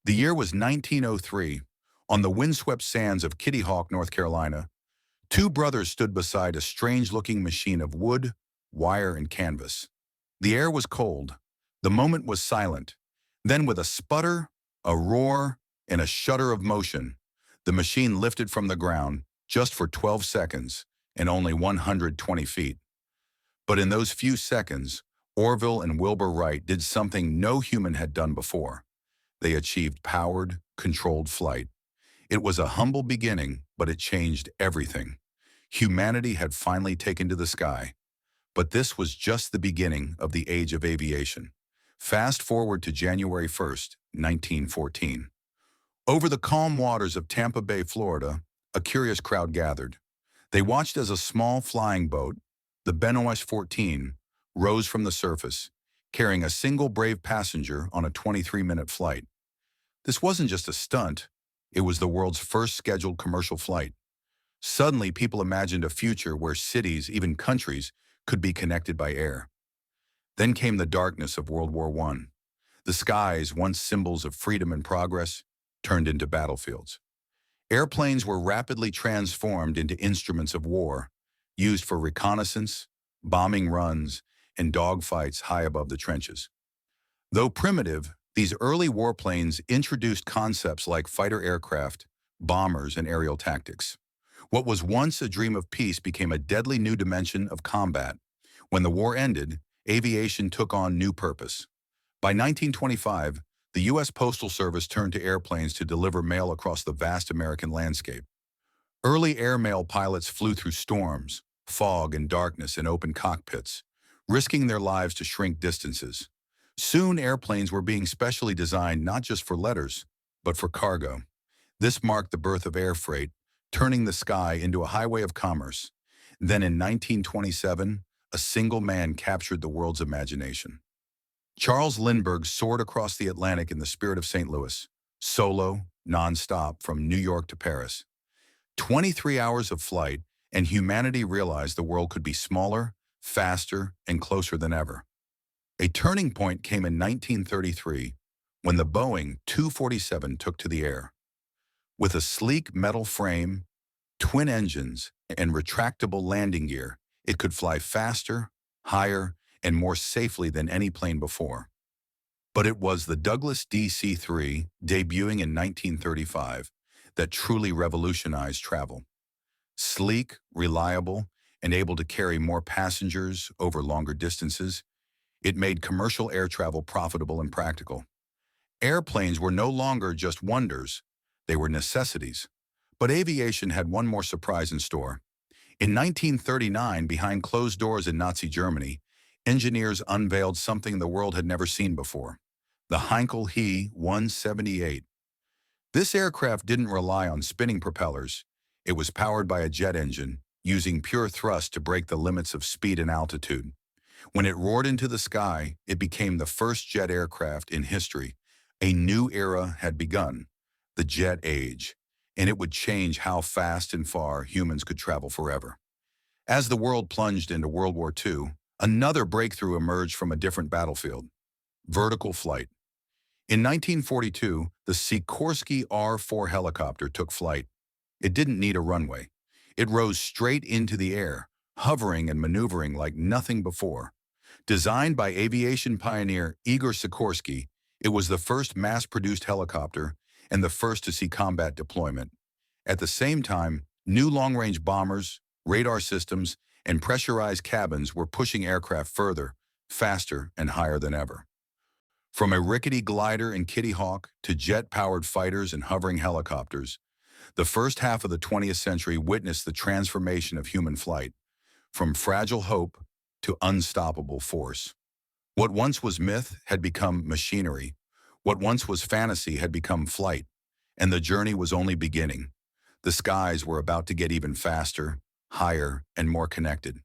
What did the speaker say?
The year was 1903. On the windswept sands of Kitty Hawk, North Carolina, two brothers stood beside a strange-looking machine of wood, wire, and canvas. The air was cold. The moment was silent. Then with a sputter, a roar, and a shudder of motion, the machine lifted from the ground just for 12 seconds and only 120 feet. But in those few seconds, Orville and Wilbur Wright did something no human had done before. They achieved powered, controlled flight. It was a humble beginning, but it changed everything. Humanity had finally taken to the sky. But this was just the beginning of the age of aviation. Fast forward to January 1st, 1914. Over the calm waters of Tampa Bay, Florida, a curious crowd gathered. They watched as a small flying boat, the Benoist 14, rose from the surface, carrying a single brave passenger on a 23-minute flight. This wasn't just a stunt. It was the world's first scheduled commercial flight. Suddenly, people imagined a future where cities, even countries, could be connected by air. Then came the darkness of World War I. The skies, once symbols of freedom and progress, turned into battlefields. Airplanes were rapidly transformed into instruments of war, used for reconnaissance, bombing runs, and dogfights high above the trenches. Though primitive, these early warplanes introduced concepts like fighter aircraft, bombers, and aerial tactics. What was once a dream of peace became a deadly new dimension of combat. When the war ended, aviation took on new purpose. By 1925, the U.S. Postal Service turned to airplanes to deliver mail across the vast American landscape. Early airmail pilots flew through storms, fog, and darkness in open cockpits, risking their lives to shrink distances. Soon, airplanes were being specially designed not just for letters, but for cargo. This marked the birth of air freight, turning the sky into a highway of commerce. Then in 1927, a single man captured the world's imagination. Charles Lindbergh soared across the Atlantic in the spirit of St. Louis, solo, non-stop, from New York to Paris. 23 hours of flight, and humanity realized the world could be smaller, faster, and closer than ever. A turning point came in 1933 when the Boeing 247 took to the air. With a sleek metal frame, twin engines, and retractable landing gear, it could fly faster, higher, and more safely than any plane before. But it was the Douglas DC-3, debuting in 1935, that truly revolutionized travel. Sleek, reliable, and able to carry more passengers over longer distances, it made commercial air travel profitable and practical. Airplanes were no longer just wonders, they were necessities. But aviation had one more surprise in store. In 1939, behind closed doors in Nazi Germany, engineers unveiled something the world had never seen before: the Heinkel He 178. This aircraft didn't rely on spinning propellers. It was powered by a jet engine, using pure thrust to break the limits of speed and altitude. When it roared into the sky, it became the first jet aircraft in history. A new era had begun, the jet age, and it would change how fast and far humans could travel forever. As the world plunged into World War II, another breakthrough emerged from a different battlefield: vertical flight. In 1942, the Sikorsky R-4 helicopter took flight. It didn't need a runway. It rose straight into the air, hovering and maneuvering like nothing before. Designed by aviation pioneer Igor Sikorsky, it was the first mass-produced helicopter and the first to see combat deployment. At the same time, new long-range bombers, radar systems, and pressurized cabins were pushing aircraft further, faster, and higher than ever. From a rickety glider in Kitty Hawk to jet-powered fighters and hovering helicopters, the first half of the 20th century witnessed the transformation of human flight, from fragile hope to unstoppable force. What once was myth had become machinery. What once was fantasy had become flight, and the journey was only beginning. The skies were about to get even faster, higher, and more connected.